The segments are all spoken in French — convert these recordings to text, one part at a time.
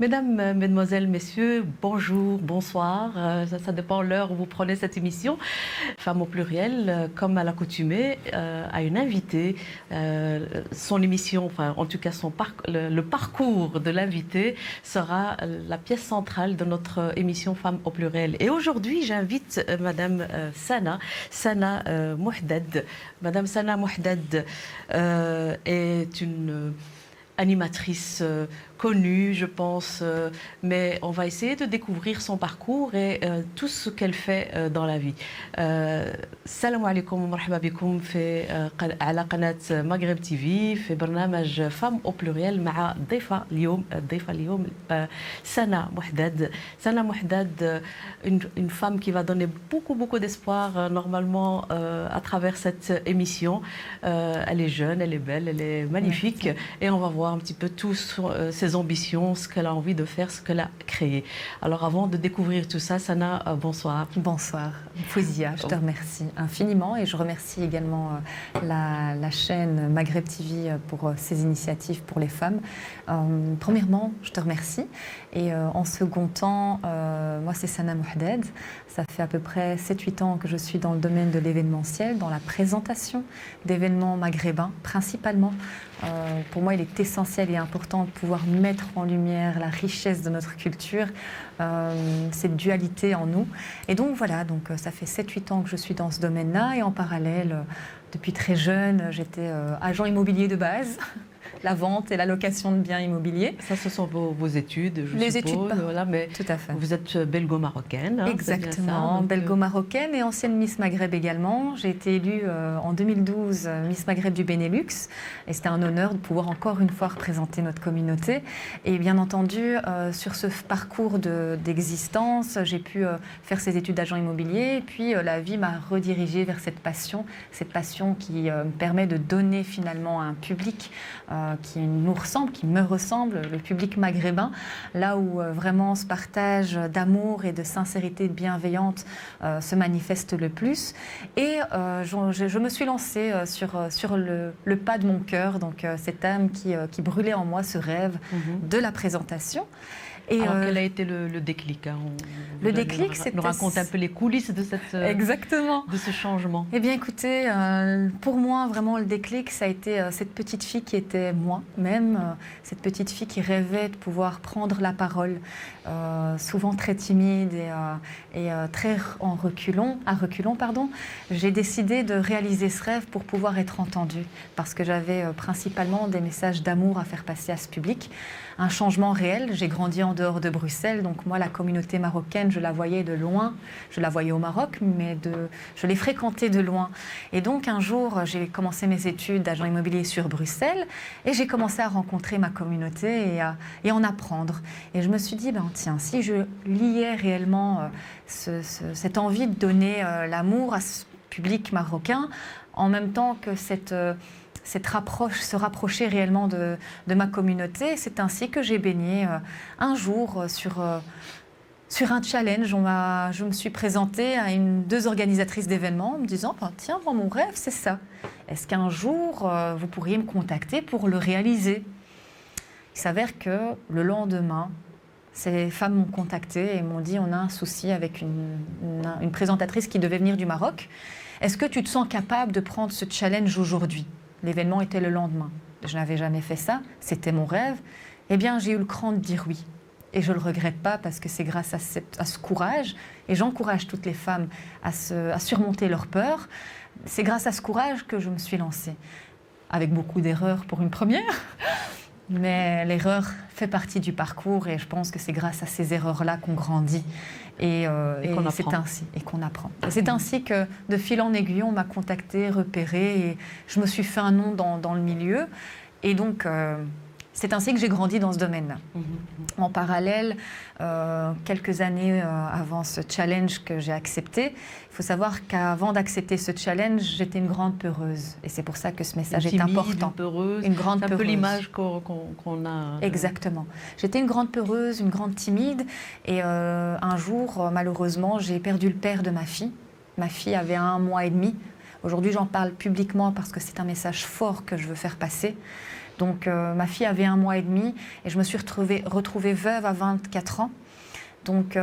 Mesdames, Mesdemoiselles, Messieurs, bonjour, bonsoir. Ça dépend de l'heure où vous prenez cette émission. Femmes au pluriel, comme à l'accoutumée, a une invitée. Son émission, enfin en tout cas le parcours de l'invité sera la pièce centrale de notre émission Femmes au pluriel. Et aujourd'hui, j'invite Madame Sana Mouhdad. Madame Sana Mouhdad est une animatrice connue, je pense, mais on va essayer de découvrir son parcours et tout ce qu'elle fait dans la vie. السلام عليكم ومرحبا بكم في على قناة مغرب تي في برنامج فام او بلوريال مع الضيفة اليوم سنا محداد. Sana Mouhdad, une femme qui va donner beaucoup d'espoir normalement à travers cette émission. Elle est jeune, elle est belle, elle est magnifique et on va voir un petit peu tous ses ambitions, ce qu'elle a envie de faire, ce qu'elle a créé. Alors avant de découvrir tout ça, Sana, bonsoir. Bonsoir, Fouzia, je te remercie infiniment et je remercie également la chaîne Maghreb TV pour ses initiatives pour les femmes. Premièrement, je te remercie et en second temps, moi c'est Sana Mouhdad. Ça fait à peu près 7-8 ans que je suis dans le domaine de l'événementiel, dans la présentation d'événements maghrébins principalement. Pour moi, il est essentiel et important de pouvoir mettre en lumière la richesse de notre culture, cette dualité en nous. Et donc voilà, ça fait 7-8 ans que je suis dans ce domaine-là et en parallèle, depuis très jeune, j'étais agent immobilier de base. La vente et la location de biens immobiliers. Ça, ce sont vos études, je Les suppose. études, voilà, mais tout à fait. Vous êtes belgo-marocaine. Hein, exactement, belgo-marocaine et ancienne Miss Maghreb également. J'ai été élue en 2012 Miss Maghreb du Benelux et c'était un honneur de pouvoir encore une fois représenter notre communauté. Et bien entendu, sur ce parcours d'existence, j'ai pu faire ces études d'agent immobilier et puis la vie m'a redirigée vers cette passion qui me permet de donner finalement à un public qui nous ressemble, qui me ressemble, le public maghrébin, là où vraiment ce partage d'amour et de sincérité bienveillante se manifeste le plus. Et je me suis lancée sur le pas de mon cœur, donc cette âme qui brûlait en moi ce rêve de la présentation. Et alors, quel a été le déclic Le déclic, c'est... nous raconte un peu les coulisses de Exactement. De ce changement. Eh bien, écoutez, pour moi, vraiment, le déclic, ça a été cette petite fille qui était moi-même, cette petite fille qui rêvait de pouvoir prendre la parole, souvent très timide et très à reculons. J'ai décidé de réaliser ce rêve pour pouvoir être entendue, parce que j'avais principalement des messages d'amour à faire passer à ce public. Un changement réel. J'ai grandi en dehors de Bruxelles, donc moi, la communauté marocaine, je la voyais de loin. Je la voyais au Maroc, mais je l'ai fréquentée de loin. Et donc, un jour, j'ai commencé mes études d'agent immobilier sur Bruxelles et j'ai commencé à rencontrer ma communauté et en apprendre. Et je me suis dit, tiens, si je liais réellement cette envie de donner l'amour à ce public marocain, en même temps que se rapprocher réellement de ma communauté. C'est ainsi que j'ai baigné un jour sur un challenge. Je me suis présentée à 2 organisatrices d'événements en me disant tiens, moi, mon rêve, c'est ça. Est-ce qu'un jour, vous pourriez me contacter pour le réaliser? Il s'avère que le lendemain, ces femmes m'ont contactée et m'ont dit on a un souci avec une présentatrice qui devait venir du Maroc. Est-ce que tu te sens capable de prendre ce challenge aujourd'hui? L'événement était le lendemain. Je n'avais jamais fait ça, c'était mon rêve. Eh bien, j'ai eu le cran de dire oui. Et je ne le regrette pas parce que c'est grâce à ce courage, et j'encourage toutes les femmes à surmonter leur peur, c'est grâce à ce courage que je me suis lancée. Avec beaucoup d'erreurs pour une première, mais l'erreur fait partie du parcours et je pense que c'est grâce à ces erreurs-là qu'on grandit. Et c'est ainsi, et qu'on apprend. Et c'est ainsi que, de fil en aiguille, on m'a contacté, repéré, et je me suis fait un nom dans le milieu. Et donc, c'est ainsi que j'ai grandi dans ce domaine-là. En parallèle, quelques années avant ce challenge que j'ai accepté, il faut savoir qu'avant d'accepter ce challenge, j'étais une grande peureuse. Et c'est pour ça que ce message est important. Une grande peureuse. C'est un peu l'image qu'on a. Exactement. J'étais une grande peureuse, une grande timide. Et un jour, malheureusement, j'ai perdu le père de ma fille. Ma fille avait 1 mois et demi. Aujourd'hui, j'en parle publiquement parce que c'est un message fort que je veux faire passer. Donc ma fille avait 1 mois et demi et je me suis retrouvée veuve à 24 ans. Donc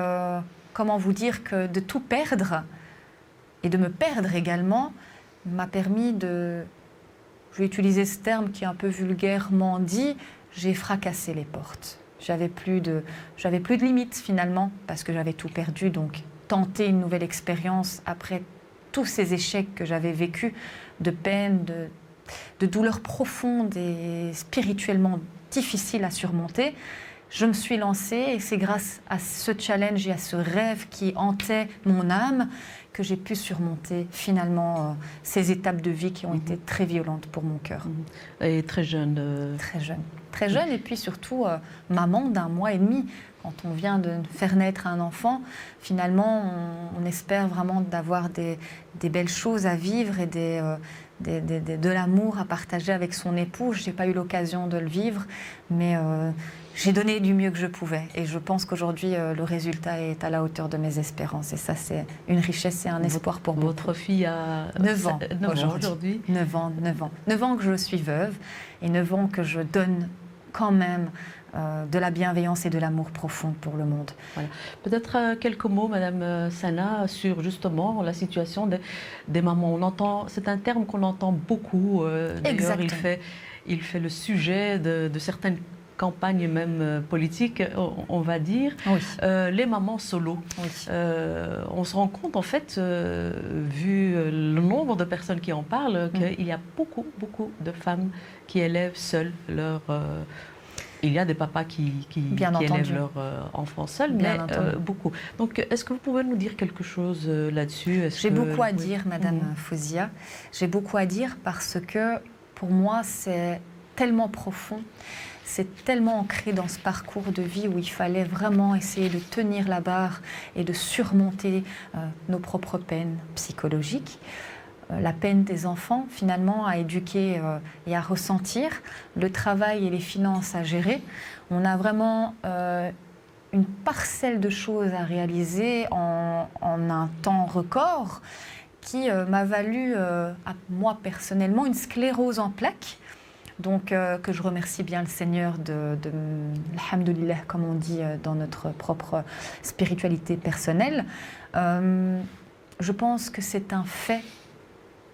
comment vous dire que de tout perdre et de me perdre également m'a permis de... Je vais utiliser ce terme qui est un peu vulgairement dit, j'ai fracassé les portes. J'avais plus de limites finalement parce que j'avais tout perdu. Donc tenter une nouvelle expérience après tous ces échecs que j'avais vécus, de peine, de douleurs profondes et spirituellement difficiles à surmonter, je me suis lancée et c'est grâce à ce challenge et à ce rêve qui hantait mon âme que j'ai pu surmonter finalement ces étapes de vie qui ont été très violentes pour mon cœur. Et très jeune. Très jeune et puis surtout maman d'1 mois et demi. Quand on vient de faire naître un enfant, finalement on espère vraiment d'avoir des belles choses à vivre et de l'amour à partager avec son époux. Je n'ai pas eu l'occasion de le vivre, mais j'ai donné du mieux que je pouvais. Et je pense qu'aujourd'hui, le résultat est à la hauteur de mes espérances. Et ça, c'est une richesse et un espoir pour beaucoup. Votre fille a 9 ans aujourd'hui. 9 ans. 9 ans que je suis veuve et 9 ans que je donne quand même de la bienveillance et de l'amour profond pour le monde. Voilà. Peut-être quelques mots, Madame Sana, sur justement la situation des mamans. On entend, c'est un terme qu'on entend beaucoup. D'ailleurs, il fait le sujet de certaines campagnes même politiques, on va dire. Oui. Les mamans solo. Oui. On se rend compte, en fait, vu le nombre de personnes qui en parlent, qu'il y a beaucoup de femmes qui élèvent seules leur... Il y a des papas qui élèvent leurs enfants seuls, mais beaucoup. Donc, est-ce que vous pouvez nous dire quelque chose là-dessus? J'ai beaucoup à dire, Madame Fouzia. J'ai beaucoup à dire parce que, pour moi, c'est tellement profond, c'est tellement ancré dans ce parcours de vie où il fallait vraiment essayer de tenir la barre et de surmonter nos propres peines psychologiques. La peine des enfants, finalement, à éduquer et à ressentir, le travail et les finances à gérer. On a vraiment une parcelle de choses à réaliser en un temps record qui m'a valu, à moi personnellement, une sclérose en plaques. Donc, que je remercie bien le Seigneur alhamdoulilah, comme on dit dans notre propre spiritualité personnelle. Je pense que c'est un fait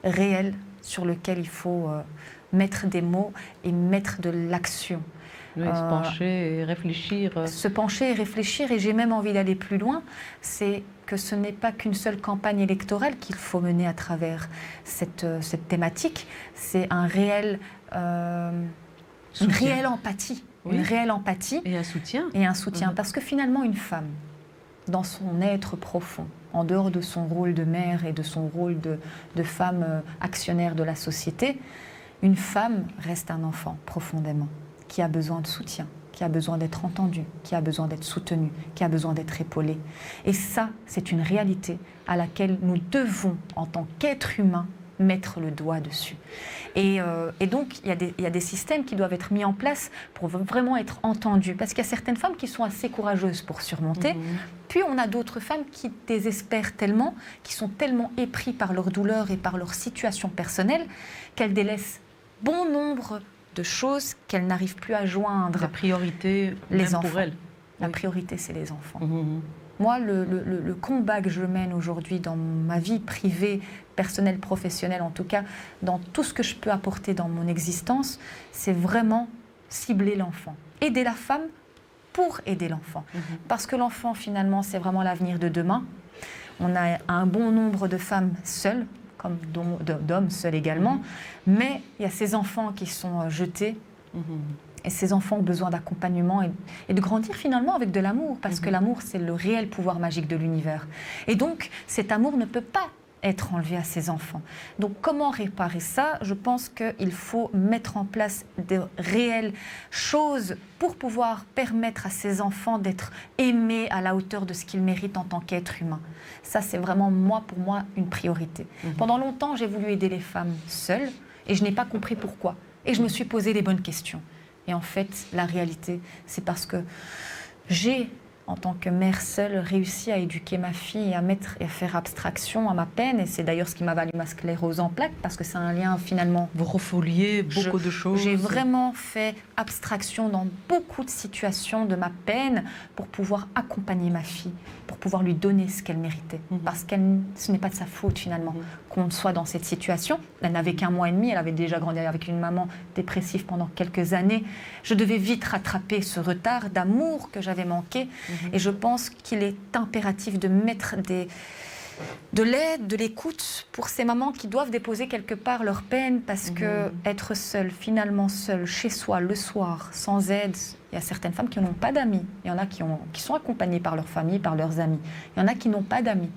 réel sur lequel il faut mettre des mots et mettre de l'action. Oui, se pencher et réfléchir. Se pencher et réfléchir, et j'ai même envie d'aller plus loin, c'est que ce n'est pas qu'une seule campagne électorale qu'il faut mener à travers cette thématique, c'est une réelle empathie. Oui. Une réelle empathie. Et un soutien. Parce que finalement, une femme, dans son être profond, en dehors de son rôle de mère et de son rôle de femme actionnaire de la société, une femme reste un enfant profondément, qui a besoin de soutien, qui a besoin d'être entendu, qui a besoin d'être soutenu, qui a besoin d'être épaulé. Et ça, c'est une réalité à laquelle nous devons, en tant qu'être humain, mettre le doigt dessus. Et donc, il y a des systèmes qui doivent être mis en place pour vraiment être entendus. Parce qu'il y a certaines femmes qui sont assez courageuses pour surmonter. Puis, on a d'autres femmes qui désespèrent tellement, qui sont tellement épris par leur douleur et par leur situation personnelle, qu'elles délaissent bon nombre de choses qu'elles n'arrivent plus à joindre. La priorité, les enfants. Pour elles. La priorité, c'est les enfants. Moi, le combat que je mène aujourd'hui dans ma vie privée, personnelle, professionnelle, en tout cas, dans tout ce que je peux apporter dans mon existence, c'est vraiment cibler l'enfant. Aider la femme pour aider l'enfant. Parce que l'enfant, finalement, c'est vraiment l'avenir de demain. On a un bon nombre de femmes seules, comme d'hommes seuls également, mais il y a ces enfants qui sont jetés. Et ces enfants ont besoin d'accompagnement et de grandir finalement avec de l'amour, parce que l'amour, c'est le réel pouvoir magique de l'univers. Et donc, cet amour ne peut pas être enlevé à ces enfants. Donc, comment réparer ça? Je pense qu'il faut mettre en place de réelles choses pour pouvoir permettre à ces enfants d'être aimés à la hauteur de ce qu'ils méritent en tant qu'êtres humains. Ça, c'est vraiment, pour moi, une priorité. Pendant longtemps, j'ai voulu aider les femmes seules et je n'ai pas compris pourquoi. Et je me suis posé les bonnes questions. Et en fait, la réalité, c'est parce que j'ai en tant que mère seule, réussi à éduquer ma fille et à faire abstraction à ma peine. Et c'est d'ailleurs ce qui m'a valu ma sclérose en plaques, parce que c'est un lien finalement... Vous refouliez beaucoup de choses. J'ai vraiment fait abstraction dans beaucoup de situations de ma peine pour pouvoir accompagner ma fille, pour pouvoir lui donner ce qu'elle méritait. Parce que ce n'est pas de sa faute finalement qu'on soit dans cette situation. Elle n'avait qu'1 mois et demi, elle avait déjà grandi avec une maman dépressive pendant quelques années. Je devais vite rattraper ce retard d'amour que j'avais manqué. Et je pense qu'il est impératif de mettre de l'aide, de l'écoute pour ces mamans qui doivent déposer quelque part leur peine, parce que être seule, finalement seule, chez soi, le soir, sans aide, il y a certaines femmes qui n'ont pas d'amis. Il y en a qui sont accompagnées par leur famille, par leurs amis. Il y en a qui n'ont pas d'amis.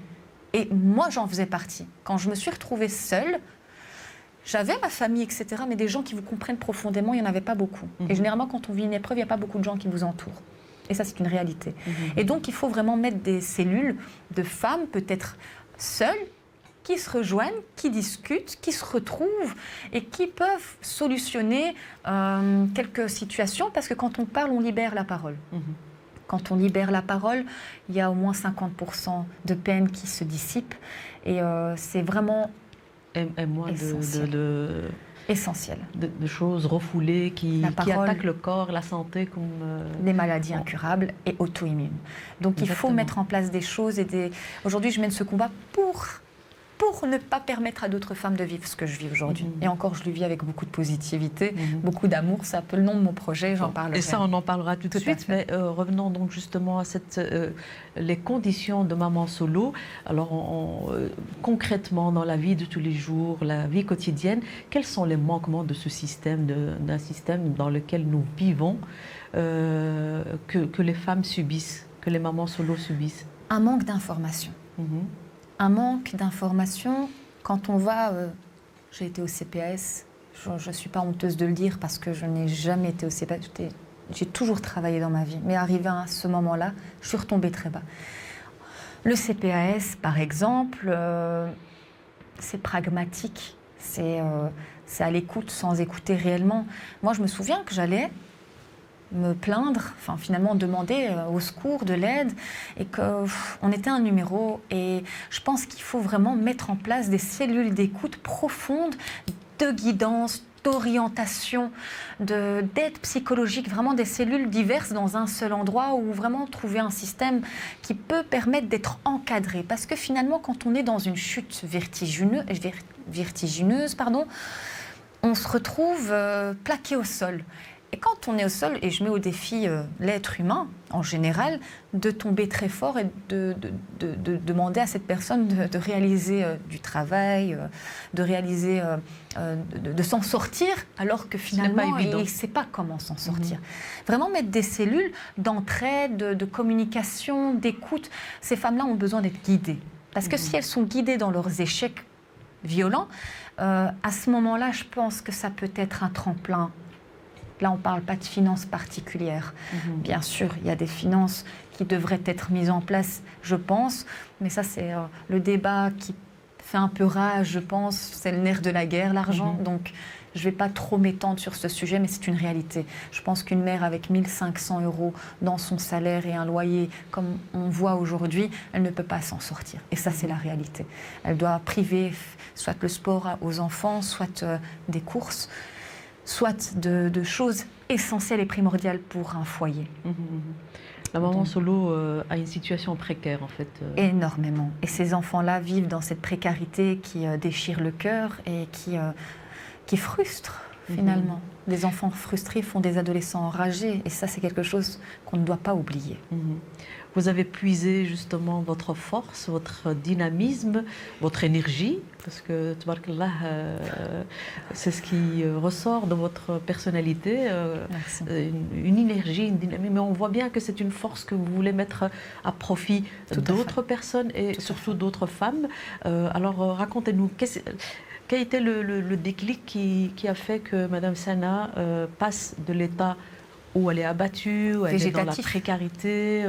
Et moi, j'en faisais partie. Quand je me suis retrouvée seule, j'avais ma famille, etc., mais des gens qui vous comprennent profondément, il n'y en avait pas beaucoup. Et généralement, quand on vit une épreuve, il n'y a pas beaucoup de gens qui vous entourent. Et ça, c'est une réalité. Et donc, il faut vraiment mettre des cellules de femmes, peut-être seules, qui se rejoignent, qui discutent, qui se retrouvent et qui peuvent solutionner quelques situations, parce que quand on parle, on libère la parole. Quand on libère la parole, il y a au moins 50% de peine qui se dissipent. Et c'est vraiment essentiel. Essentiel. De choses refoulées qui attaquent le corps, la santé, comme... Les maladies incurables et auto-immunes. Donc il faut mettre en place des choses. Aujourd'hui, je mène ce combat pour ne pas permettre à d'autres femmes de vivre ce que je vis aujourd'hui. Et encore, je le vis avec beaucoup de positivité, beaucoup d'amour. C'est un peu le nom de mon projet, j'en parlerai. Et ça, on en parlera tout de suite. Mais revenons donc justement à les conditions de maman solo. Alors, concrètement, dans la vie de tous les jours, la vie quotidienne, quels sont les manquements de ce système, d'un système dans lequel nous vivons, que les femmes subissent, que les mamans solo subissent? Un manque d'information. Un manque d'information. Quand on va... j'ai été au CPAS, je ne suis pas honteuse de le dire parce que je n'ai jamais été au CPAS. J'ai toujours travaillé dans ma vie. Mais arrivé à ce moment-là, je suis retombée très bas. Le CPAS, par exemple, c'est pragmatique. C'est à l'écoute sans écouter réellement. Moi, je me souviens que j'allais me plaindre, enfin finalement demander au secours, de l'aide, et qu'on était un numéro. Et je pense qu'il faut vraiment mettre en place des cellules d'écoute profonde, de guidance, d'orientation, d'aide psychologique, vraiment des cellules diverses dans un seul endroit, où vraiment trouver un système qui peut permettre d'être encadré. Parce que finalement, quand on est dans une chute vertigineuse, on se retrouve plaqué au sol. Et quand on est au sol, et je mets au défi l'être humain en général, de tomber très fort et de demander à cette personne de réaliser du travail, de réaliser, de s'en sortir, alors que finalement, il ne sait pas comment s'en sortir. Vraiment mettre des cellules d'entraide, de communication, d'écoute. Ces femmes-là ont besoin d'être guidées. Parce que si elles sont guidées dans leurs échecs violents, à ce moment-là, je pense que ça peut être un tremplin. Là, on ne parle pas de finances particulières. Bien sûr, il y a des finances qui devraient être mises en place, je pense. Mais ça, c'est le débat qui fait un peu rage, je pense. C'est le nerf de la guerre, l'argent. Donc, je ne vais pas trop m'étendre sur ce sujet, mais c'est une réalité. Je pense qu'une mère avec 1 500 € dans son salaire et un loyer, comme on voit aujourd'hui, elle ne peut pas s'en sortir. Et ça, c'est la réalité. Elle doit priver soit le sport aux enfants, soit des courses, soit de choses essentielles et primordiales pour un foyer. La maman solo a une situation précaire, en fait. Énormément. Et ces enfants-là vivent dans cette précarité qui déchire le cœur et qui frustre, finalement. Les enfants frustrés font des adolescents enragés. Et ça, c'est quelque chose qu'on ne doit pas oublier. Vous avez puisé justement votre force, votre dynamisme, votre énergie, parce que, tabarakallah, c'est ce qui ressort de votre personnalité, une énergie, une dynamisme, mais on voit bien que c'est une force que vous voulez mettre à profit d'autres personnes et surtout d'autres femmes. Alors, racontez-nous, quel a été le déclic qui a fait que Madame Sana passe de l'état où elle est abattue, où elle est dans la précarité,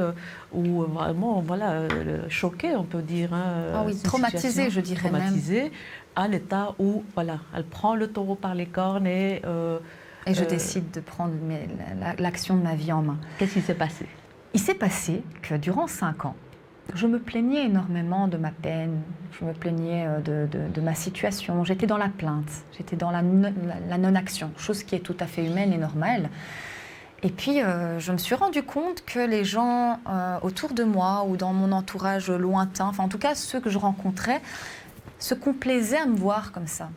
où vraiment, voilà, choquée, on peut dire. Ah oui, traumatisée, je dirais traumatisée, même. À l'état où, voilà, elle prend le taureau par les cornes et... et je décide de prendre l'action de ma vie en main. Qu'est-ce qui s'est passé? Il s'est passé que durant 5 ans, je me plaignais énormément de ma peine, je me plaignais de ma situation, j'étais dans la plainte, j'étais dans la non-action, chose qui est tout à fait humaine et normale. Et puis, je me suis rendu compte que les gens autour de moi ou dans mon entourage lointain, enfin en tout cas ceux que je rencontrais, se complaisaient à me voir comme ça.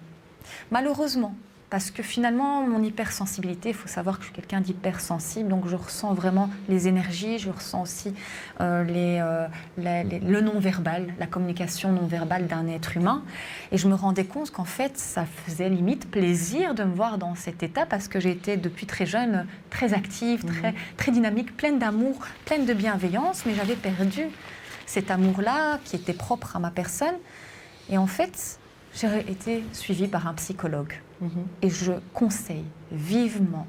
Malheureusement, parce que finalement, mon hypersensibilité, il faut savoir que je suis quelqu'un d'hypersensible, donc je ressens vraiment les énergies, je ressens aussi le non-verbal, la communication non-verbale d'un être humain. Et je me rendais compte qu'en fait, ça faisait limite plaisir de me voir dans cet état, parce que j'ai été depuis très jeune très active, très dynamique, pleine d'amour, pleine de bienveillance, mais j'avais perdu cet amour-là qui était propre à ma personne. Et en fait, j'ai été suivie par un psychologue. Et je conseille vivement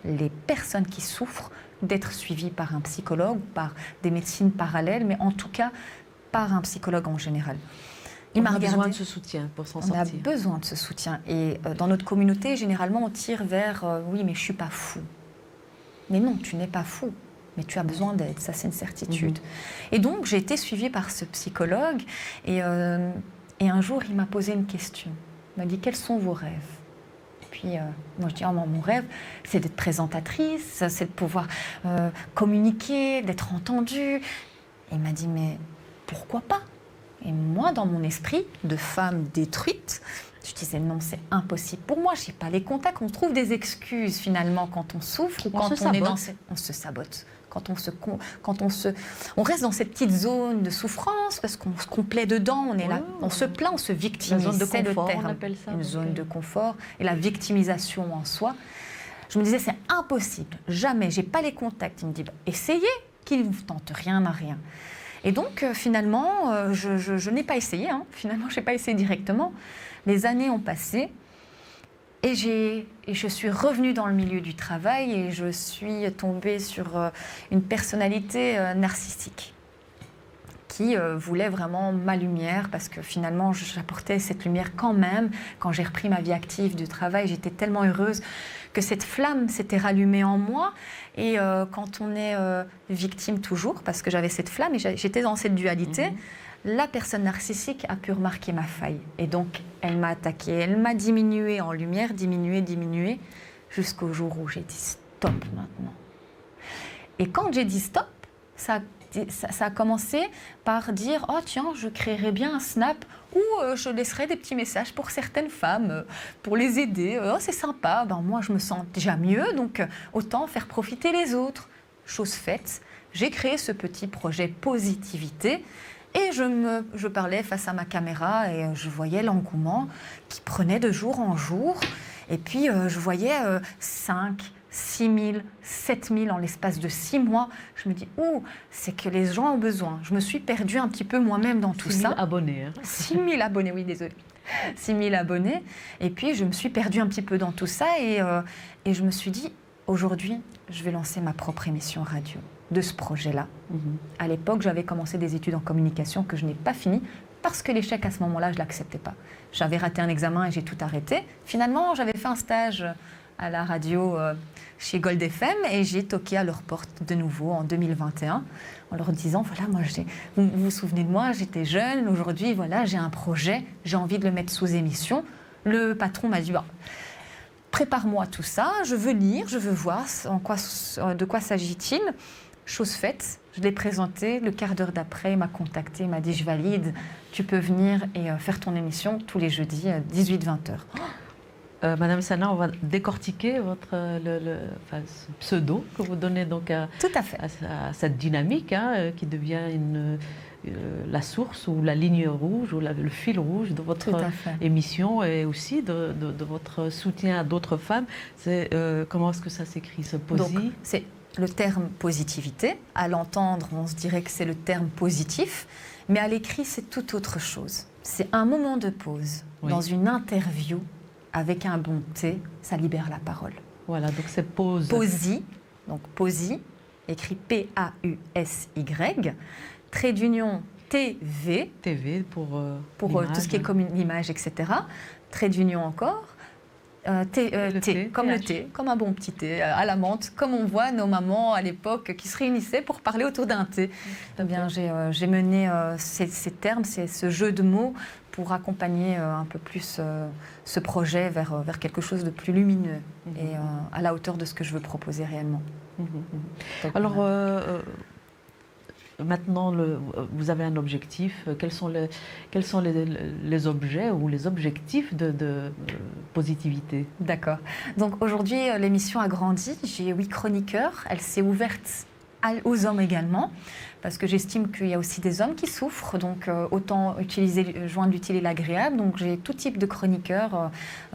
les personnes qui souffrent d'être suivies par un psychologue, par des médecines parallèles, mais en tout cas par un psychologue en général. On a besoin de ce soutien pour s'en sortir. On a besoin de ce soutien. Et dans notre communauté, généralement, on tire vers oui, mais je ne suis pas fou. Mais non, tu n'es pas fou. Mais tu as besoin d'aide, ça c'est une certitude. Et donc, j'ai été suivie par ce psychologue. Et un jour, il m'a posé une question. Il m'a dit, quels sont vos rêves ? Puis, moi, je dis, mon rêve, c'est d'être présentatrice, c'est de pouvoir communiquer, d'être entendue. Et il m'a dit, mais pourquoi pas ? Et moi, dans mon esprit de femme détruite, je disais, non, c'est impossible. Pour moi, je n'ai pas les contacts. On trouve des excuses, finalement, quand on souffre ou quand on est dans... On se sabote. Quand on reste dans cette petite zone de souffrance, parce qu'on se complaît dedans, on est là, on se plaint, on se victimise. Une zone de confort, on appelle ça. Une zone de confort et la victimisation en soi. Je me disais, c'est impossible, jamais, j'ai pas les contacts. Il me dit, essayez, qu'il ne tente rien à rien. Et donc, finalement, je n'ai pas essayé. Finalement, je n'ai pas essayé directement. Les années ont passé. Et je suis revenue dans le milieu du travail et je suis tombée sur une personnalité narcissique qui voulait vraiment ma lumière, parce que finalement j'apportais cette lumière quand même. Quand j'ai repris ma vie active du travail, j'étais tellement heureuse que cette flamme s'était rallumée en moi. Et quand on est victime toujours, parce que j'avais cette flamme et j'étais dans cette dualité, la personne narcissique a pu remarquer ma faille. Et donc, elle m'a attaquée. Elle m'a diminuée en lumière, diminuée, jusqu'au jour où j'ai dit stop maintenant. Et quand j'ai dit stop, ça a commencé par dire « Oh tiens, je créerais bien un Snap où je laisserais des petits messages pour certaines femmes, pour les aider. Oh, c'est sympa, moi je me sens déjà mieux, donc autant faire profiter les autres. » Chose faite, j'ai créé ce petit projet Positivité. Et je parlais face à ma caméra et je voyais l'engouement qui prenait de jour en jour. Et puis, je voyais 5, 6 000, 7 000 en l'espace de 6 mois. Je me dis, c'est que les gens ont besoin. Je me suis perdue un petit peu moi-même dans tout ça. 6 000 abonnés. 6 000 abonnés, oui, désolée. 6 000 abonnés. Et puis, je me suis perdue un petit peu dans tout ça. Et je me suis dit, aujourd'hui, je vais lancer ma propre émission radio de ce projet-là. À l'époque, j'avais commencé des études en communication que je n'ai pas fini parce que l'échec, à ce moment-là, je ne l'acceptais pas. J'avais raté un examen et j'ai tout arrêté. Finalement, j'avais fait un stage à la radio chez Gold FM et j'ai toqué à leur porte de nouveau en 2021 en leur disant, voilà, moi, vous vous souvenez de moi, j'étais jeune, aujourd'hui, voilà, j'ai un projet, j'ai envie de le mettre sous émission. Le patron m'a dit, prépare-moi tout ça, je veux lire, je veux voir de quoi s'agit-il. Chose faite, je l'ai présenté, le quart d'heure d'après, il m'a contacté, il m'a dit « Je valide, tu peux venir et faire ton émission tous les jeudis à 18-20 h ». Madame Sana, on va décortiquer ce pseudo que vous donnez donc à cette dynamique qui devient la source ou la ligne rouge ou le fil rouge de votre émission et aussi de votre soutien à d'autres femmes. Comment est-ce que ça s'écrit, ce posi? C'est le terme positivité. À l'entendre, on se dirait que c'est le terme positif, mais à l'écrit, c'est tout autre chose. C'est un moment de pause dans une interview avec un bon thé, ça libère la parole. Voilà, donc c'est pause. Posi, donc posi, écrit P-A-U-S-Y, trait d'union TV. TV pour tout ce qui est comme l'image, etc. Trait d'union encore. thé, comme le thé, comme un bon petit thé à la menthe, comme on voit nos mamans à l'époque qui se réunissaient pour parler autour d'un thé. Eh bien, j'ai mené ces termes, ce jeu de mots pour accompagner un peu plus ce projet vers quelque chose de plus lumineux et à la hauteur de ce que je veux proposer réellement. Donc, alors, maintenant, vous avez un objectif. Quels sont les objets ou les objectifs de positivité? D'accord. Donc aujourd'hui, l'émission a grandi. J'ai 8 chroniqueurs. Elle s'est ouverte aux hommes également, parce que j'estime qu'il y a aussi des hommes qui souffrent, donc autant joindre l'utile et l'agréable. Donc j'ai tout type de chroniqueurs.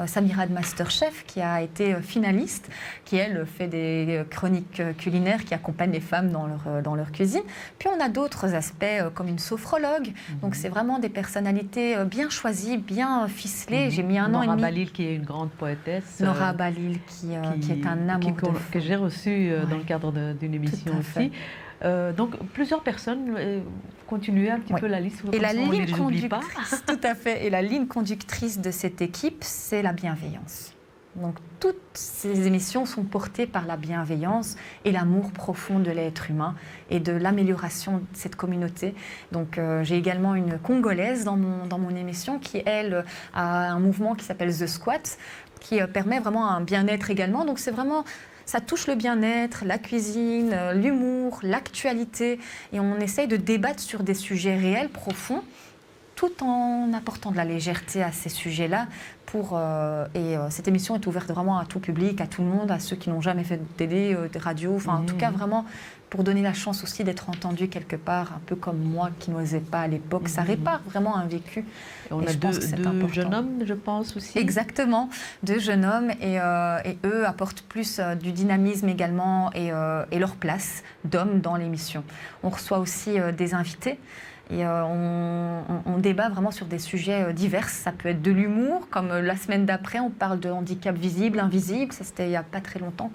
Samira de Masterchef, qui a été finaliste, qui elle fait des chroniques culinaires qui accompagnent les femmes dans leur cuisine. Puis on a d'autres aspects comme une sophrologue. Donc c'est vraiment des personnalités bien choisies, bien ficelées. J'ai mis un an et demi. Nora Balil, qui est une grande poétesse. Nora Balil, qui est un amour que j'ai reçu dans le cadre d'une émission aussi. Donc plusieurs personnes, continuez un petit peu la liste. Et la ligne conductrice, tout à fait. Et la ligne conductrice de cette équipe, c'est la bienveillance. Donc toutes ces émissions sont portées par la bienveillance et l'amour profond de l'être humain et de l'amélioration de cette communauté. Donc j'ai également une Congolaise dans mon émission qui, elle, a un mouvement qui s'appelle The Squat, qui permet vraiment un bien-être également. Donc c'est vraiment... Ça touche le bien-être, la cuisine, l'humour, l'actualité. Et on essaye de débattre sur des sujets réels, profonds, tout en apportant de la légèreté à ces sujets-là. Cette émission est ouverte vraiment à tout public, à tout le monde, à ceux qui n'ont jamais fait de télé, de radio. Enfin, en tout cas, vraiment, pour donner la chance aussi d'être entendu quelque part, un peu comme moi qui n'osais pas à l'époque. Ça répare vraiment un vécu. On a deux jeunes hommes, je pense, aussi. Exactement, 2 jeunes hommes. Et eux apportent plus du dynamisme également et leur place d'hommes dans l'émission. On reçoit aussi des invités. Et on débat vraiment sur des sujets divers. Ça peut être de l'humour, comme la semaine d'après, on parle de handicap visible, invisible. Ça, c'était il n'y a pas très longtemps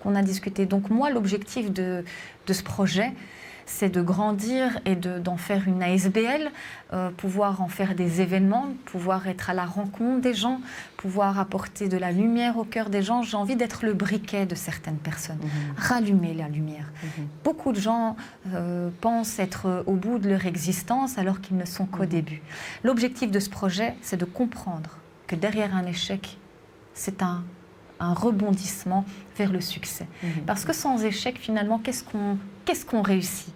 qu'on a discuté. Donc moi, l'objectif de ce projet, c'est de grandir et d'en faire une ASBL, pouvoir en faire des événements, pouvoir être à la rencontre des gens, pouvoir apporter de la lumière au cœur des gens. J'ai envie d'être le briquet de certaines personnes, rallumer la lumière. Beaucoup de gens pensent être au bout de leur existence alors qu'ils ne sont qu'au début. L'objectif de ce projet, c'est de comprendre que derrière un échec, c'est un rebondissement vers le succès. Parce que sans échec, finalement, qu'est-ce qu'on réussit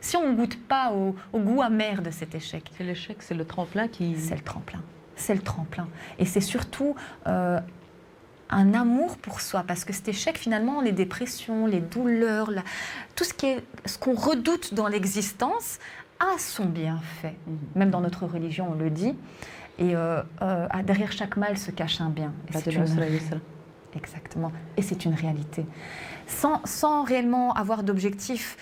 si on ne goûte pas au goût amer de cet échec? C'est l'échec, c'est le tremplin qui... C'est le tremplin. C'est le tremplin. Et c'est surtout un amour pour soi. Parce que cet échec, finalement, les dépressions, les douleurs, tout ce qu'on redoute dans l'existence a son bienfait. Même dans notre religion, on le dit. Et derrière chaque mal se cache un bien. Exactement. Et c'est une réalité. Sans réellement avoir d'objectif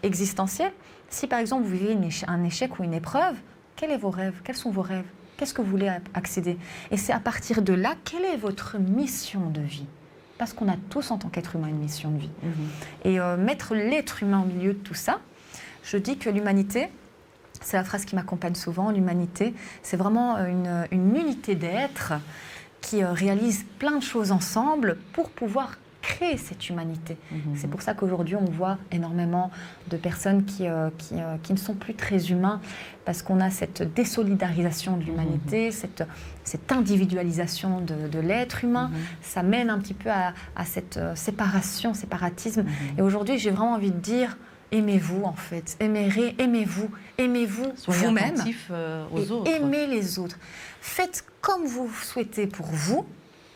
existentiel, si par exemple vous vivez un échec ou une épreuve, quels sont vos rêves? Quels sont vos rêves? Qu'est-ce que vous voulez accéder? Et c'est à partir de là, quelle est votre mission de vie? Parce qu'on a tous en tant qu'être humain une mission de vie. Et mettre l'être humain au milieu de tout ça, je dis que l'humanité, c'est la phrase qui m'accompagne souvent, l'humanité, c'est vraiment une unité d'être qui réalise plein de choses ensemble pour pouvoir créer cette humanité. C'est pour ça qu'aujourd'hui, on voit énormément de personnes qui ne sont plus très humains, parce qu'on a cette désolidarisation de l'humanité, cette individualisation de l'être humain. Ça mène un petit peu à cette séparatisme. Et aujourd'hui, j'ai vraiment envie de dire, aimez-vous en fait, aimez-vous vous-même, aux autres. Aimez les autres. Faites comme vous souhaitez pour vous,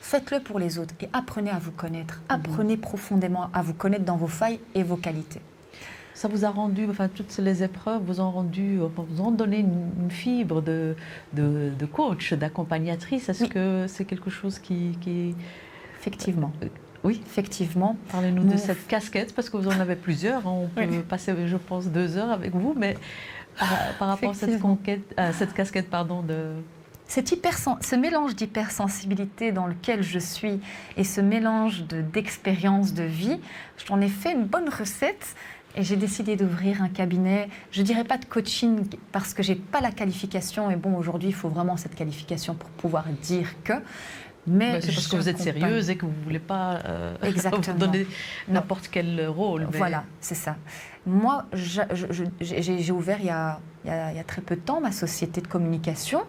faites-le pour les autres et apprenez à vous connaître. Apprenez profondément à vous connaître dans vos failles et vos qualités. Ça vous a rendu, enfin toutes les épreuves vous ont donné une fibre de coach, d'accompagnatrice. Est-ce que c'est quelque chose qui... Effectivement. Oui, effectivement. Parlez-nous de cette casquette, parce que vous en avez pluisieurs. On peut passer, je pense, 2 heures avec vous, mais par rapport à cette casquette, de... Ce mélange d'hypersensibilité dans lequel je suis et ce mélange d'expérience de vie, j'en ai fait une bonne recette et j'ai décidé d'ouvrir un cabinet. Je ne dirais pas de coaching parce que je n'ai pas la qualification et bon, aujourd'hui, il faut vraiment cette qualification pour pouvoir dire que... Mais c'est parce que vous êtes sérieuse et que vous ne voulez pas vous donner n'importe quel rôle. Mais... Voilà, c'est ça. Moi, j'ai ouvert il y a très peu de temps ma société de communication,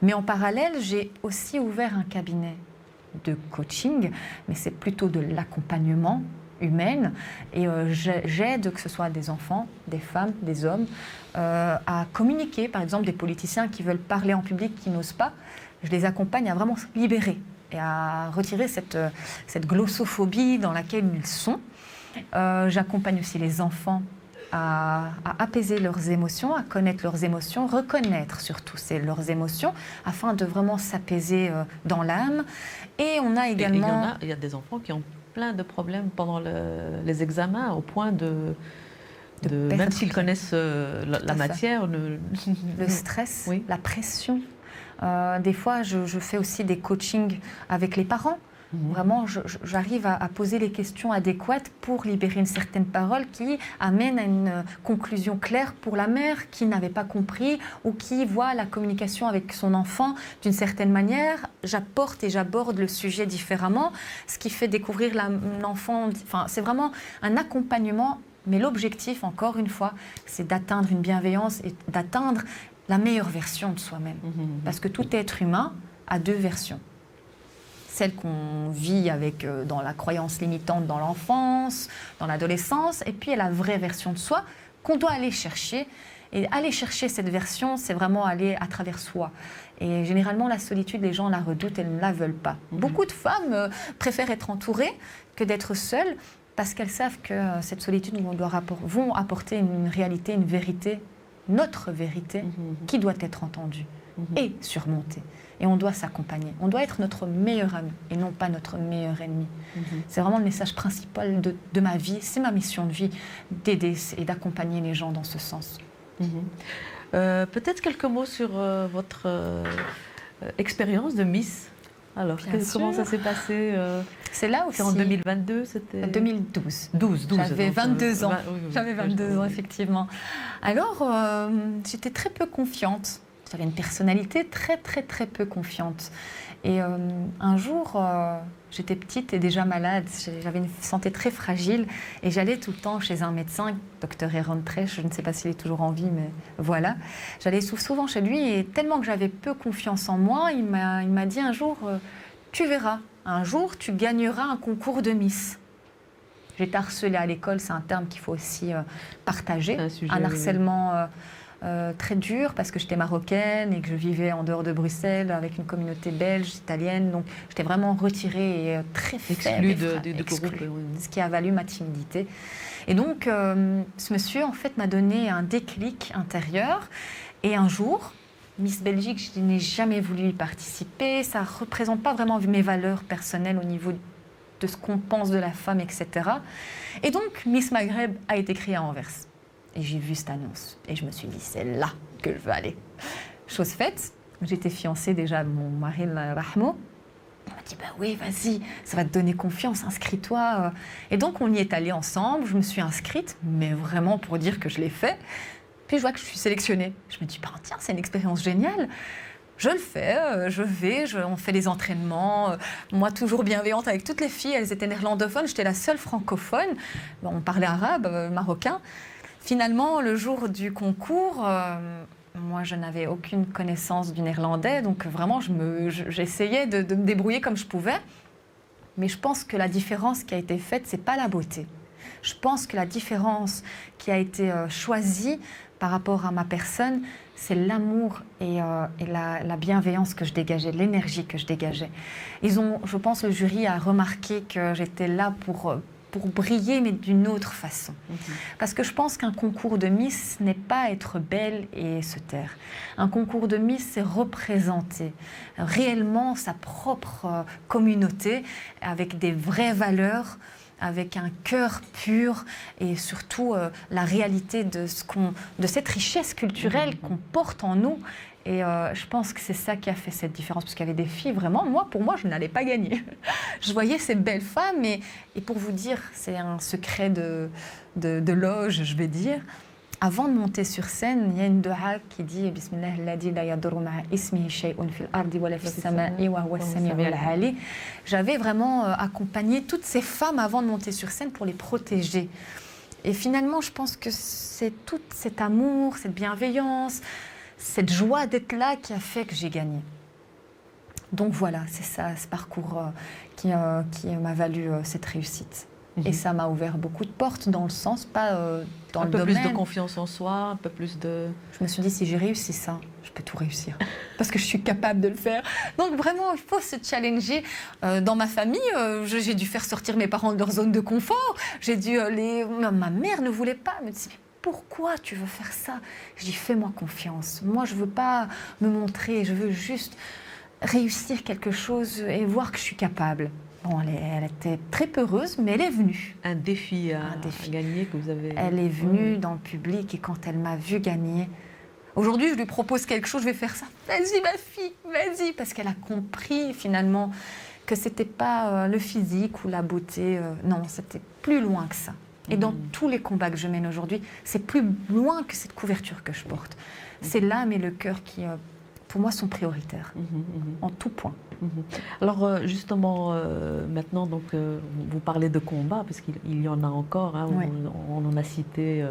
mais en parallèle, j'ai aussi ouvert un cabinet de coaching, mais c'est plutôt de l'accompagnement humain. Et j'aide, que ce soit des enfants, des femmes, des hommes, à communiquer. Par exemple, des politiciens qui veulent parler en public, qui n'osent pas, je les accompagne à vraiment se libérer et à retirer cette glossophobie dans laquelle ils sont. J'accompagne aussi les enfants à apaiser leurs émotions, à connaître leurs émotions, reconnaître surtout leurs émotions, afin de vraiment s'apaiser dans l'âme. Et on a également... Il y a des enfants qui ont plein de problèmes pendant les examens, au point de même s'ils connaissent la matière... Le stress, oui. La pression. Des fois, je fais aussi des coachings avec les parents. Vraiment, j'arrive à poser les questions adéquates pour libérer une certaine parole qui amène à une conclusion claire pour la mère qui n'avait pas compris ou qui voit la communication avec son enfant d'une certaine manière. J'apporte et j'aborde le sujet différemment, ce qui fait découvrir l'enfant. Enfin, c'est vraiment un accompagnement, mais l'objectif, encore une fois, c'est d'atteindre une bienveillance et d'atteindre la meilleure version de soi-même. Parce que tout être humain a deux versions. Celle qu'on vit dans la croyance limitante dans l'enfance, dans l'adolescence, et puis la vraie version de soi qu'on doit aller chercher. Et aller chercher cette version, c'est vraiment aller à travers soi. Et généralement, la solitude, les gens la redoutent, elles ne la veulent pas. Beaucoup de femmes préfèrent être entourées que d'être seules, parce qu'elles savent que cette solitude vont apporter une réalité, une vérité, notre vérité, qui doit être entendue et surmontée. Et on doit s'accompagner. On doit être notre meilleur ami et non pas notre meilleur ennemi. C'est vraiment le message principal de ma vie. C'est ma mission de vie, d'aider et d'accompagner les gens dans ce sens. Peut-être quelques mots sur votre expérience de Miss. Alors, comment ça s'est passé C'est là aussi. C'est en 2022, c'était 2012. 12. J'avais 22 ans. Oui, J'avais 22 ans, effectivement. Alors, j'étais très peu confiante. J'avais une personnalité très, très, très peu confiante. Et un jour, j'étais petite et déjà malade. J'avais une santé très fragile. Et j'allais tout le temps chez un médecin, docteur Aaron Tresch. Je ne sais pas s'il est toujours en vie, mais voilà. J'allais souvent chez lui. Et tellement que j'avais peu confiance en moi, il m'a dit un jour, tu verras, un jour, tu gagneras un concours de Miss. J'étais harcelée à l'école. C'est un terme qu'il faut aussi partager. Un harcèlement... très dur parce que j'étais marocaine et que je vivais en dehors de Bruxelles avec une communauté belge, italienne, donc j'étais vraiment retirée et très faible, exclue, ce qui a valu ma timidité. Et donc ce monsieur en fait m'a donné un déclic intérieur et un jour, Miss Belgique, je n'ai jamais voulu y participer, ça ne représente pas vraiment mes valeurs personnelles au niveau de ce qu'on pense de la femme, etc. Et donc Miss Maghreb a été créée à Anvers. Et j'ai vu cette annonce et je me suis dit, c'est là que je veux aller. Chose faite, j'étais fiancée déjà à mon mari, Rahmo. Il m'a dit, bah oui, vas-y, ça va te donner confiance, inscris-toi. Et donc, on y est allé ensemble, je me suis inscrite, mais vraiment pour dire que je l'ai fait. Puis je vois que je suis sélectionnée. Je me dis, bah tiens, c'est une expérience géniale. Je le fais, on fait des entraînements. Moi, toujours bienveillante avec toutes les filles, elles étaient néerlandophones, j'étais la seule francophone. Bon, on parlait arabe, marocain. Finalement, le jour du concours, moi, je n'avais aucune connaissance du néerlandais, donc vraiment, j'essayais de me débrouiller comme je pouvais. Mais je pense que la différence qui a été faite, c'est pas la beauté. Je pense que la différence qui a été choisie par rapport à ma personne, c'est l'amour et la bienveillance que je dégageais, l'énergie que je dégageais. Je pense, le jury a remarqué que j'étais là pour briller, mais d'une autre façon. Parce que je pense qu'un concours de Miss n'est pas être belle et se taire. Un concours de Miss, c'est représenter réellement sa propre communauté avec des vraies valeurs, avec un cœur pur et surtout la réalité de cette richesse culturelle qu'on porte en nous. Et je pense que c'est ça qui a fait cette différence, parce qu'il y avait des filles, vraiment, pour moi, je n'allais pas gagner. Je voyais ces belles femmes, et pour vous dire, c'est un secret de loge, je vais dire. avant de monter sur scène, il y a une dua qui dit Bismillah alladhi la yadurru ma'a ismihi shay'un fil ardi wa la fis sama'i wa huwa as-sami'ul 'ali. J'avais vraiment accompagné toutes ces femmes avant de monter sur scène pour les protéger. Et finalement, je pense que c'est tout cet amour, cette bienveillance, cette joie d'être là qui a fait que j'ai gagné. Donc voilà, c'est ça, ce parcours qui m'a valu cette réussite. Et ça m'a ouvert beaucoup de portes dans le sens, pas dans le domaine. Un peu plus de confiance en soi, un peu plus de... Je me suis dit, si j'ai réussi ça, je peux tout réussir. Parce que je suis capable de le faire. Donc vraiment, il faut se challenger. Dans ma famille, j'ai dû faire sortir mes parents de leur zone de confort. Ma mère ne voulait pas. Elle me dit, mais pourquoi tu veux faire ça? Je dis, fais-moi confiance. Moi, je ne veux pas me montrer. Je veux juste réussir quelque chose et voir que je suis capable. Bon, elle était très peureuse, mais elle est venue. Un défi à gagner que vous avez... Elle est venue dans le public et quand elle m'a vue gagner, aujourd'hui je lui propose quelque chose, je vais faire ça. Vas-y ma fille, vas-y. Parce qu'elle a compris finalement que c'était pas le physique ou la beauté. Non, c'était plus loin que ça. Et dans tous les combats que je mène aujourd'hui, c'est plus loin que cette couverture que je porte. C'est l'âme et le cœur qui, pour moi, sont prioritaires en tout point. Alors justement, maintenant, donc, vous parlez de combat, parce qu'il y en a encore, hein, Oui. on en a cité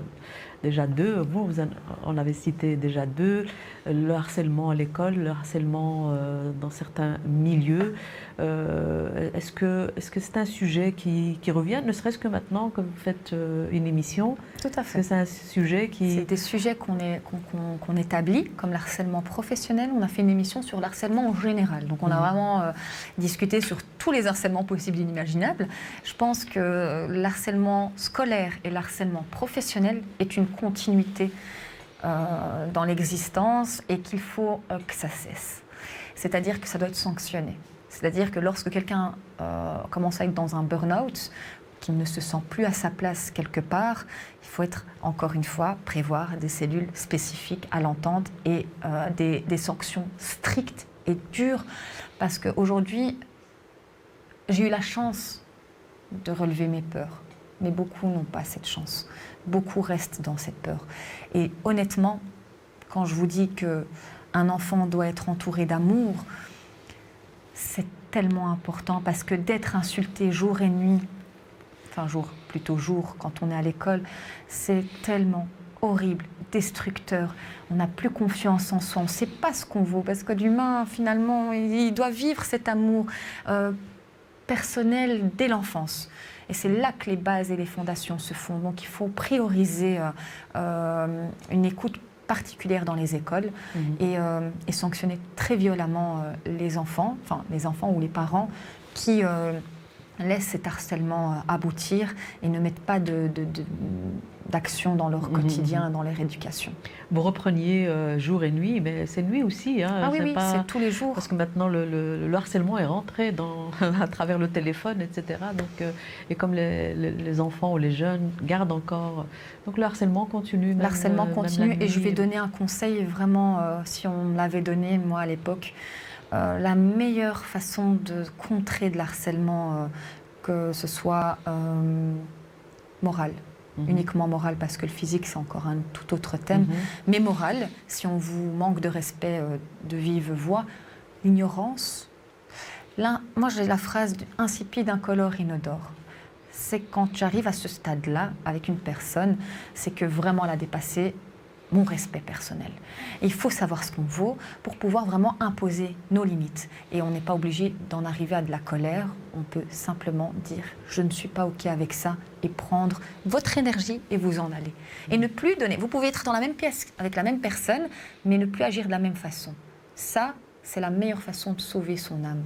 déjà deux, vous en avez cité déjà deux, le harcèlement à l'école, le harcèlement dans certains milieux. Est-ce que c'est un sujet qui revient, ne serait-ce que maintenant que vous faites une émission? Tout à fait. C'est un sujet qui... C'est des sujets qu'on établit, comme le harcèlement professionnel. On a fait une émission sur le harcèlement en général. Donc on a vraiment discuté sur tous les harcèlements possibles et inimaginables. Je pense que le harcèlement scolaire et le harcèlement professionnel est une continuité dans l'existence et qu'il faut que ça cesse. C'est-à-dire que ça doit être sanctionné. C'est-à-dire que lorsque quelqu'un commence à être dans un burn-out, qu'il ne se sent plus à sa place quelque part, il faut être, encore une fois, prévoir des cellules spécifiques à l'entente et des sanctions strictes et dures. Parce qu'aujourd'hui, j'ai eu la chance de relever mes peurs. Mais beaucoup n'ont pas cette chance. Beaucoup restent dans cette peur. Et honnêtement, quand je vous dis qu'un enfant doit être entouré d'amour, c'est tellement important parce que d'être insulté jour et nuit, enfin plutôt jour quand on est à l'école, c'est tellement horrible, destructeur. On n'a plus confiance en soi, on ne sait pas ce qu'on vaut parce que l'humain, finalement, il doit vivre cet amour personnel dès l'enfance. Et c'est là que les bases et les fondations se font. Donc il faut prioriser une écoute particulière dans les écoles et sanctionner très violemment les enfants ou les parents qui laissent cet harcèlement aboutir et ne mettent pas d'action dans leur quotidien, dans leur éducation. Vous repreniez jour et nuit, mais c'est nuit aussi. Hein, ah oui, c'est tous les jours. Parce que maintenant, le harcèlement est rentré à travers le téléphone, etc. Donc, et comme les enfants ou les jeunes gardent encore... Donc le harcèlement continue. Le harcèlement continue même et je vais donner un conseil vraiment, si on me l'avait donné, moi, à l'époque. La meilleure façon de contrer de l'harcèlement, que ce soit moral, uniquement moral, parce que le physique c'est encore un tout autre thème, mais moral, si on vous manque de respect de vive voix, l'ignorance. Là, moi j'ai la phrase « insipide, incolore, inodore ». C'est quand j'arrive à ce stade-là avec une personne, c'est que vraiment elle a dépassé mon respect personnel. Et il faut savoir ce qu'on vaut pour pouvoir vraiment imposer nos limites. Et on n'est pas obligé d'en arriver à de la colère. On peut simplement dire « je ne suis pas OK avec ça » et prendre votre énergie et vous en aller. Et ne plus donner. Vous pouvez être dans la même pièce avec la même personne, mais ne plus agir de la même façon. Ça, c'est la meilleure façon de sauver son âme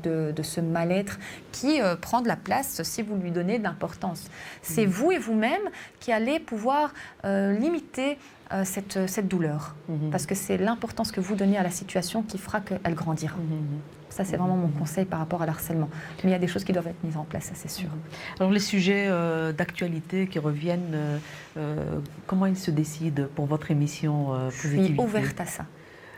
de ce mal-être qui prend de la place si vous lui donnez de l'importance. C'est vous et vous-même qui allez pouvoir limiter cette douleur. Parce que c'est l'importance que vous donnez à la situation qui fera qu'elle grandira. Ça, c'est vraiment mon conseil par rapport à l'harcèlement. Mais il y a des choses qui doivent être mises en place, ça c'est sûr. Alors les sujets d'actualité qui reviennent, comment ils se décident pour votre émission Je suis ouverte à ça.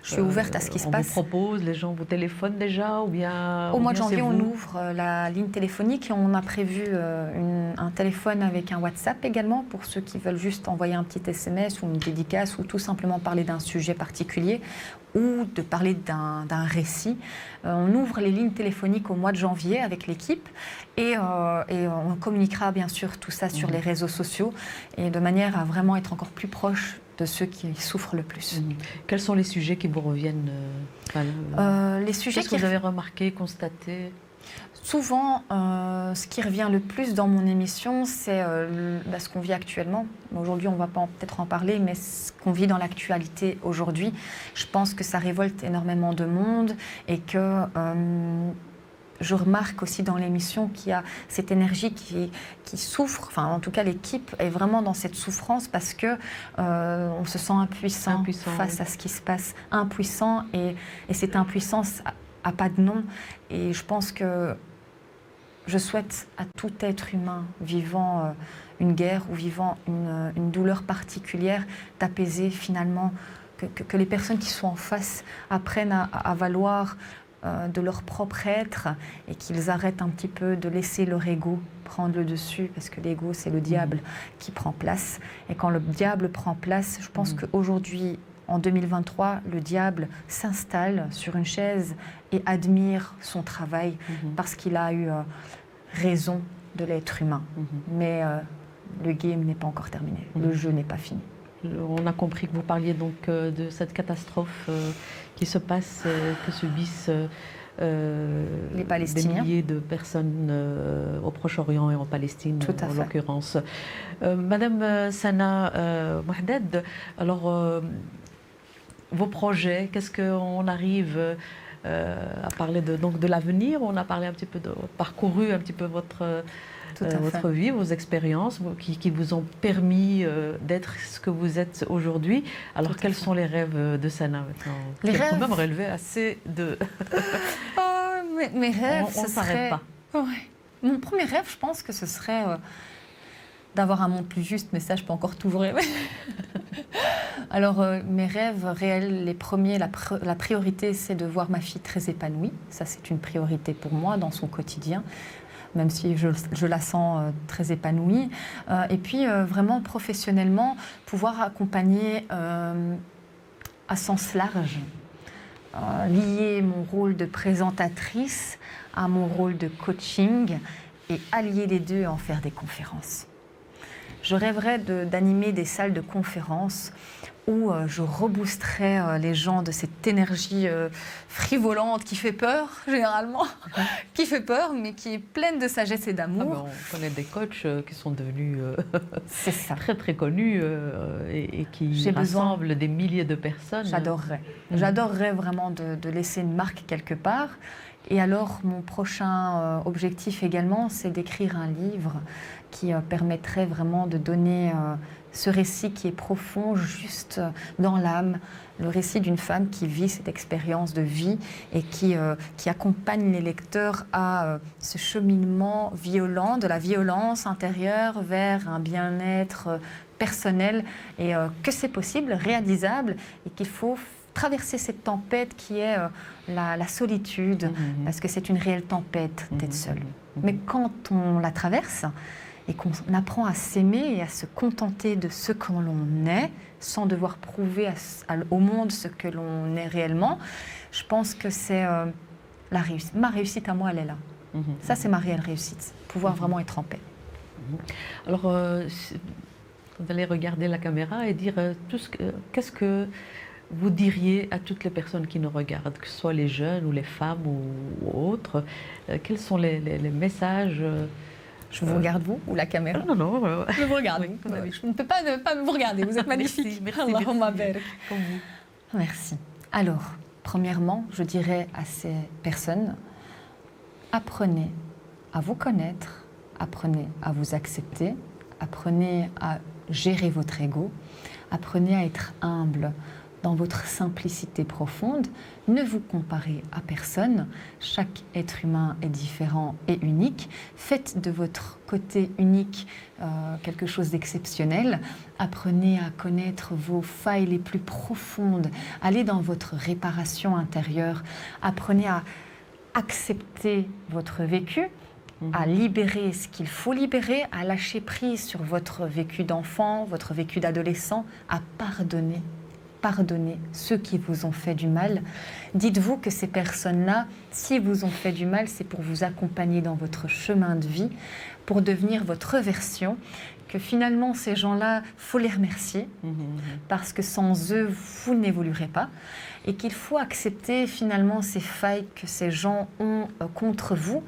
Je suis ouverte à ce qui se passe. On vous propose, les gens vous téléphonent déjà ou bien... Au mois de janvier, on vous ouvre la ligne téléphonique et on a prévu un téléphone avec un WhatsApp également pour ceux qui veulent juste envoyer un petit SMS ou une dédicace ou tout simplement parler d'un sujet particulier ou de parler d'un récit. On ouvre les lignes téléphoniques au mois de janvier avec l'équipe et on communiquera bien sûr tout ça sur les réseaux sociaux et de manière à vraiment être encore plus proche de ceux qui souffrent le plus. Quels sont les sujets qui vous reviennent les sujets que vous avez remarqué, constaté? Souvent, ce qui revient le plus dans mon émission, c'est ce qu'on vit actuellement. Aujourd'hui, on ne va pas peut-être en parler, mais ce qu'on vit dans l'actualité aujourd'hui, je pense que ça révolte énormément de monde et que je remarque aussi dans l'émission qu'il y a cette énergie qui souffre. Enfin, en tout cas, l'équipe est vraiment dans cette souffrance parce que on se sent impuissant face à ce qui se passe, impuissant et cette impuissance a pas de nom. Et je pense que je souhaite à tout être humain vivant une guerre ou vivant une douleur particulière d'apaiser finalement, que les personnes qui sont en face apprennent à valoir de leur propre être et qu'ils arrêtent un petit peu de laisser leur ego prendre le dessus, parce que l'ego, c'est le diable qui prend place. Et quand le diable prend place, je pense qu'aujourd'hui, en 2023, le diable s'installe sur une chaise et admire son travail parce qu'il a eu raison de l'être humain. Mais le game n'est pas encore terminé, le jeu n'est pas fini. On a compris que vous parliez donc de cette catastrophe qui se passe, que subissent les Palestiniens. Des milliers de personnes au Proche-Orient et en Palestine, en l'occurrence. Madame Sana Mohamed, alors vos projets, qu'est-ce qu'on arrive à parler de l'avenir? On a parlé un petit peu, parcouru un petit peu votre vie, vos expériences qui vous ont permis d'être ce que vous êtes aujourd'hui. Alors, quels sont les rêves de Sana maintenant? Les rêves... quand même relevé assez de... mes rêves, on ne s'arrête pas. Ouais. Mon premier rêve, je pense que ce serait d'avoir un monde plus juste, mais ça, je peux encore tout rêver. Alors, mes rêves réels, les premiers, la priorité, c'est de voir ma fille très épanouie. Ça, c'est une priorité pour moi dans son quotidien, même si je la sens très épanouie. Et puis, vraiment, professionnellement, pouvoir accompagner à sens large, lier mon rôle de présentatrice à mon rôle de coaching et allier les deux et en faire des conférences. Je rêverais d'animer des salles de conférences où je reboosterais les gens de cette énergie frivolente qui fait peur, généralement, qui fait peur, mais qui est pleine de sagesse et d'amour. On connaît des coachs qui sont devenus très, très connus et qui rassemblent des milliers de personnes. J'adorerais. J'adorerais vraiment de laisser une marque quelque part. Et alors, mon prochain objectif également, c'est d'écrire un livre qui permettrait vraiment de donner ce récit qui est profond, juste dans l'âme, le récit d'une femme qui vit cette expérience de vie et qui accompagne les lecteurs à ce cheminement violent, de la violence intérieure vers un bien-être personnel et que c'est possible, réalisable et qu'il faut traverser cette tempête qui est la solitude, parce que c'est une réelle tempête d'être seul. Mais quand on la traverse et qu'on apprend à s'aimer et à se contenter de ce que l'on est, sans devoir prouver au monde ce que l'on est réellement, je pense que c'est la réussite. Ma réussite à moi, elle est là. Ça, c'est ma réelle réussite, pouvoir vraiment être en paix. Alors, vous allez regarder la caméra et dire qu'est-ce que vous diriez à toutes les personnes qui nous regardent, que ce soit les jeunes ou les femmes ou autres, quels sont les messages Je vous regarde, vous, ou la caméra? Non. Je vous regarde. Oui, je ne peux pas ne pas vous regarder, vous êtes magnifique. Merci. Comme vous. Merci. Alors, premièrement, je dirais à ces personnes, apprenez à vous connaître, apprenez à vous accepter, apprenez à gérer votre ego, apprenez à être humble dans votre simplicité profonde. Ne vous comparez à personne. Chaque être humain est différent et unique. Faites de votre côté unique quelque chose d'exceptionnel. Apprenez à connaître vos failles les plus profondes. Allez dans votre réparation intérieure. Apprenez à accepter votre vécu, à libérer ce qu'il faut libérer, à lâcher prise sur votre vécu d'enfant, votre vécu d'adolescent, à pardonner. Pardonnez ceux qui vous ont fait du mal. Dites-vous que ces personnes-là, si vous ont fait du mal, c'est pour vous accompagner dans votre chemin de vie, pour devenir votre version, que finalement ces gens-là, faut les remercier, parce que sans eux, vous n'évoluerez pas, et qu'il faut accepter finalement ces failles que ces gens ont contre vous,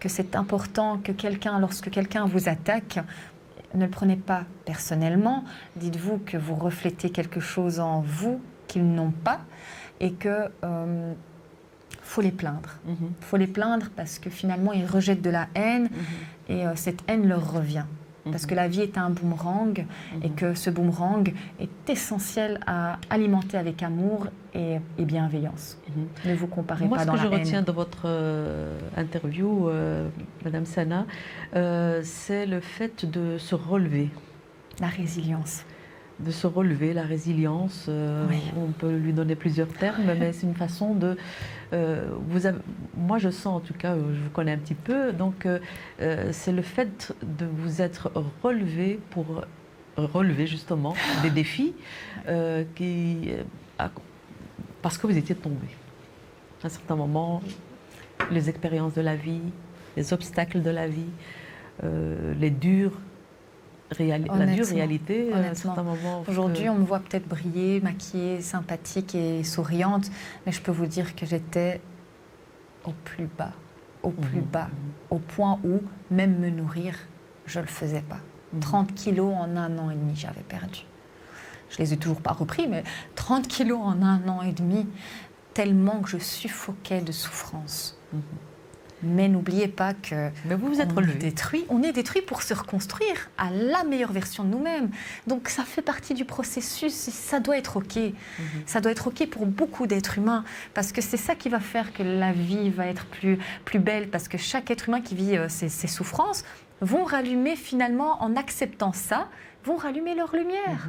que c'est important que lorsque quelqu'un vous attaque, ne le prenez pas personnellement. Dites-vous que vous reflétez quelque chose en vous qu'ils n'ont pas et que faut les plaindre. Faut les plaindre parce que finalement ils rejettent de la haine et cette haine leur revient. Parce que la vie est un boomerang et que ce boomerang est essentiel à alimenter avec amour et bienveillance. Ne vous comparez pas dans la haine. Moi, ce que je retiens de votre interview, Madame Sana, c'est le fait de se relever. La résilience. De se relever, la résilience, Oui. On peut lui donner plusieurs termes, mais c'est une façon de... moi, je sens, en tout cas, je vous connais un petit peu, donc c'est le fait de vous être relevé pour relever justement des défis parce que vous étiez tombé. À un certain moment, les expériences de la vie, les obstacles de la vie, la dure réalité, à un certain moment. Aujourd'hui, on me voit peut-être briller, maquillée, sympathique et souriante, mais je peux vous dire que j'étais au plus bas, au point où même me nourrir, je ne le faisais pas. 30 kilos en 1 an et demi, j'avais perdu. Je les ai toujours pas repris, mais 30 kilos en 1 an et demi, tellement que je suffoquais de souffrance. Mais n'oubliez pas que vous êtes relevé. On est détruit pour se reconstruire à la meilleure version de nous-mêmes. Donc ça fait partie du processus et ça doit être OK. Ça doit être OK pour beaucoup d'êtres humains parce que c'est ça qui va faire que la vie va être plus belle parce que chaque être humain qui vit ces souffrances vont rallumer finalement, en acceptant ça, vont rallumer leur lumière.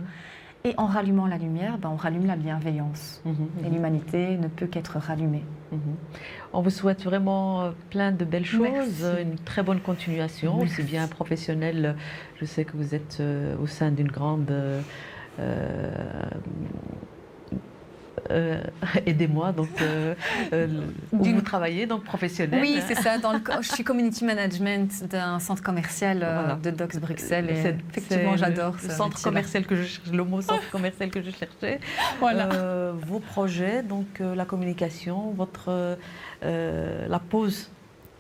Et en rallumant la lumière, on rallume la bienveillance. Et l'humanité ne peut qu'être rallumée. On vous souhaite vraiment plein de belles choses, Merci. une très bonne continuation, Merci. aussi bien professionnelle. Je sais que vous êtes au sein d'une grande... aidez-moi, donc où vous travaillez, donc professionnel. Oui, c'est ça. Je suis community management d'un centre commercial de Docks Bruxelles. Et effectivement, j'adore le centre commercial que je cherchais, le mot centre commercial que je cherchais. Voilà. Vos projets, donc la communication, la pause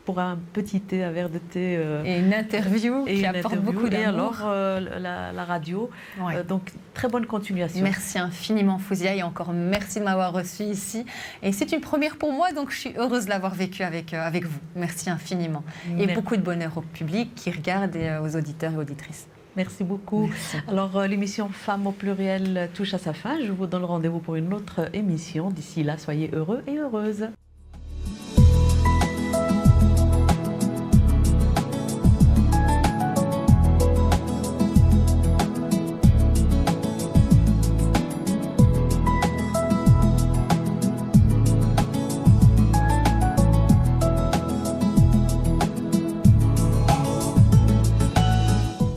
pour un petit thé, un verre de thé. Et une interview qui apporte beaucoup d'amour. Et alors, la radio. Ouais. Donc, très bonne continuation. Merci infiniment, Fouzia, et encore merci de m'avoir reçue ici. Et c'est une première pour moi, donc je suis heureuse de l'avoir vécu avec vous. Merci infiniment. Et beaucoup de bonheur au public qui regarde et aux auditeurs et auditrices. Merci beaucoup. Merci. Alors, l'émission Femmes au pluriel touche à sa fin. Je vous donne rendez-vous pour une autre émission. D'ici là, soyez heureux et heureuses.